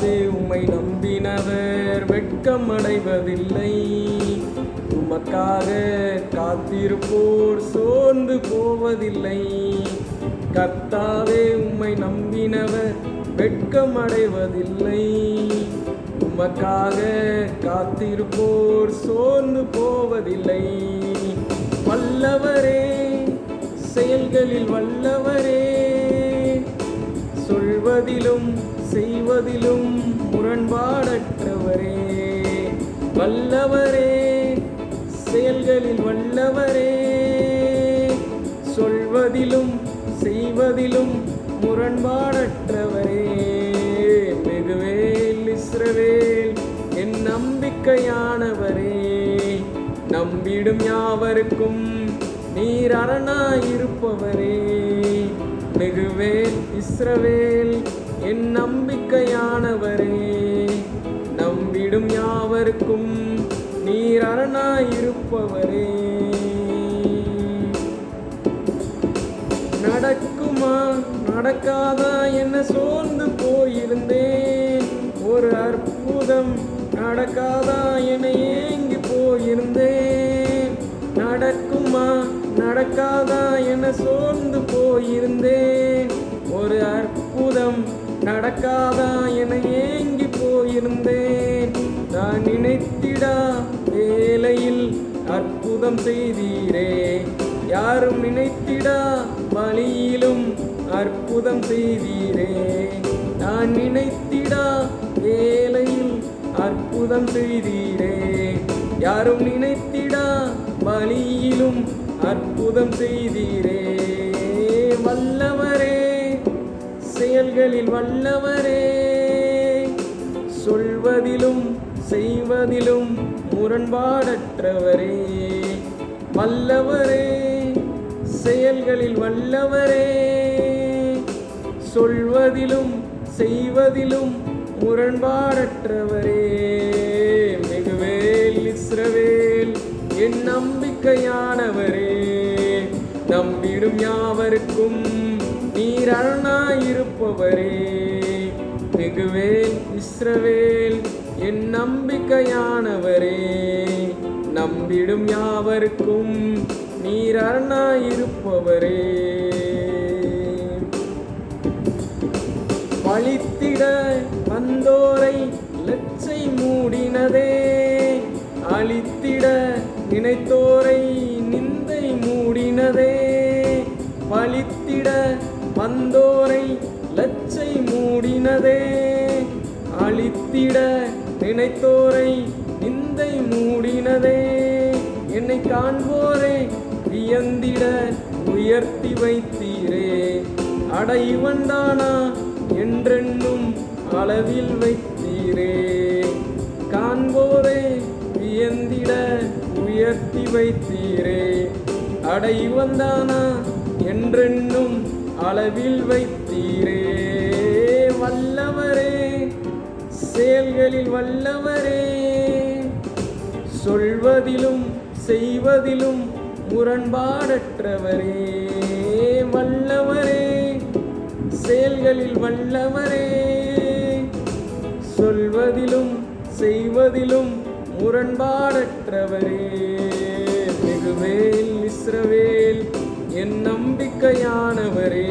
கர்த்தாவே உம்மை நம்பினவர் வெட்கம் அடைவதில்லை. உமக்காக காத்திருப்போர் சோர்ந்து போவதில்லை. கர்த்தாவே உம்மை நம்பினவர் வெட்கம் அடைவதில்லை. உமக்காக காத்திருப்போர் சோர்ந்து போவதில்லை. வல்லவரே, செயல்களில் வல்லவரே, சொல்வதிலும் செய்வதிலும் முரண்பாடற்றவரே. வல்லவரே, செயல்களில் வல்லவரே, சொல்வதிலும் செய்வதிலும் முரண்பாடற்றவரே. மிகுவேல் இஸ்ரவேல் என் நம்பிக்கையானவரே. நம்பிடும் யாவருக்கும் நீர் அரணாயிருப்பவரே. மிகுவேல் இஸ்ரவேல் என் நம்பிக்கையானவரே. நம்பிடும் யாவருக்கும் நீர் அரணாயிருப்பவரே. நடக்குமா நடக்காதா என்ன சோர்ந்து போயிருந்தேன். ஒரு அற்புதம் நடக்காதா என ஏங்கி போயிருந்தேன். நடக்குமா நடக்காதா என சோர்ந்து போயிருந்தேன். ஒரு அற்புதம் நடக்காதா என ஏங்கி போயிருந்தேன். நான் நினைத்திடா வேளையில் அற்புதம் செய்தீரே. யாரும் நினைத்திடா வழியிலும் அற்புதம் செய்தீரே. நான் நினைத்திடா வேளையில் அற்புதம் செய்தீரே. யாரும் நினைத்திடா வழியிலும் அற்புதம் செய்தீரே. வல்லவரே, செயல்களில் வல்லவரே, சொல்வதிலும் செய்வதிலும் முரண்பாடற்றவரே. வல்லவரே, செயல்களில் வல்லவரே, சொல்வதிலும் செய்வதிலும் முரண்பாடற்றவரே. மிகுவேல் இஸ்ரவேல் என் நம்பிக்கையானவரே. நம்பிடும் யாவருக்கும் நீர் அரணாயிருப்பவரே. மிகுவேல் இஸ்ரவேல் என் நம்பிக்கையானவரே. நம்பிடும் யாவருக்கும் நீர் அரணாயிருப்பவரே. பழித்திட வந்தோரை லச்சை மூடினதே. அழித்திட நினைத்தோரை நிந்தை மூடினதே. பழித்திட வந்தோரை லச்சை மூடினதே. அழித்திட நினைத்தோரை நிந்தை மூடினதே. என்னை காண்போரே வியந்திட உயர்த்தி வைத்தீரே. அட இவன்தானா என்றென்னும் அளவில் வைத்தீரே. காண்போரே வியந்திட உயர்த்தி வைத்தீரே. அட இவன்தானா என்றென்னும் அளவில் வைத்தீரே. வல்லவரே, செயல்களில் வல்லவரே, சொல்வதிலும் செய்வதிலும் முரண்பாடற்றவரே. வல்லவரே, செயல்களில் வல்லவரே, சொல்வதிலும் செய்வதிலும் முரண்பாடற்றவரே. மிகுவேல் இஸ்ரவேல் என் நம்பிக்கையானவரே.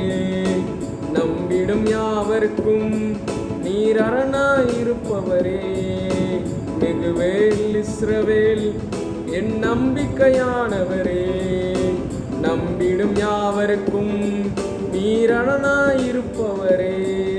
நம்பிடும் யாவருக்கும் நீர் அரணாயிருப்பவரே. மிகுவேல் இஸ்ரவேல் என் நம்பிக்கையானவரே. நம்பிடும் யாவருக்கும் நீர் அரணாயிருப்பவரே.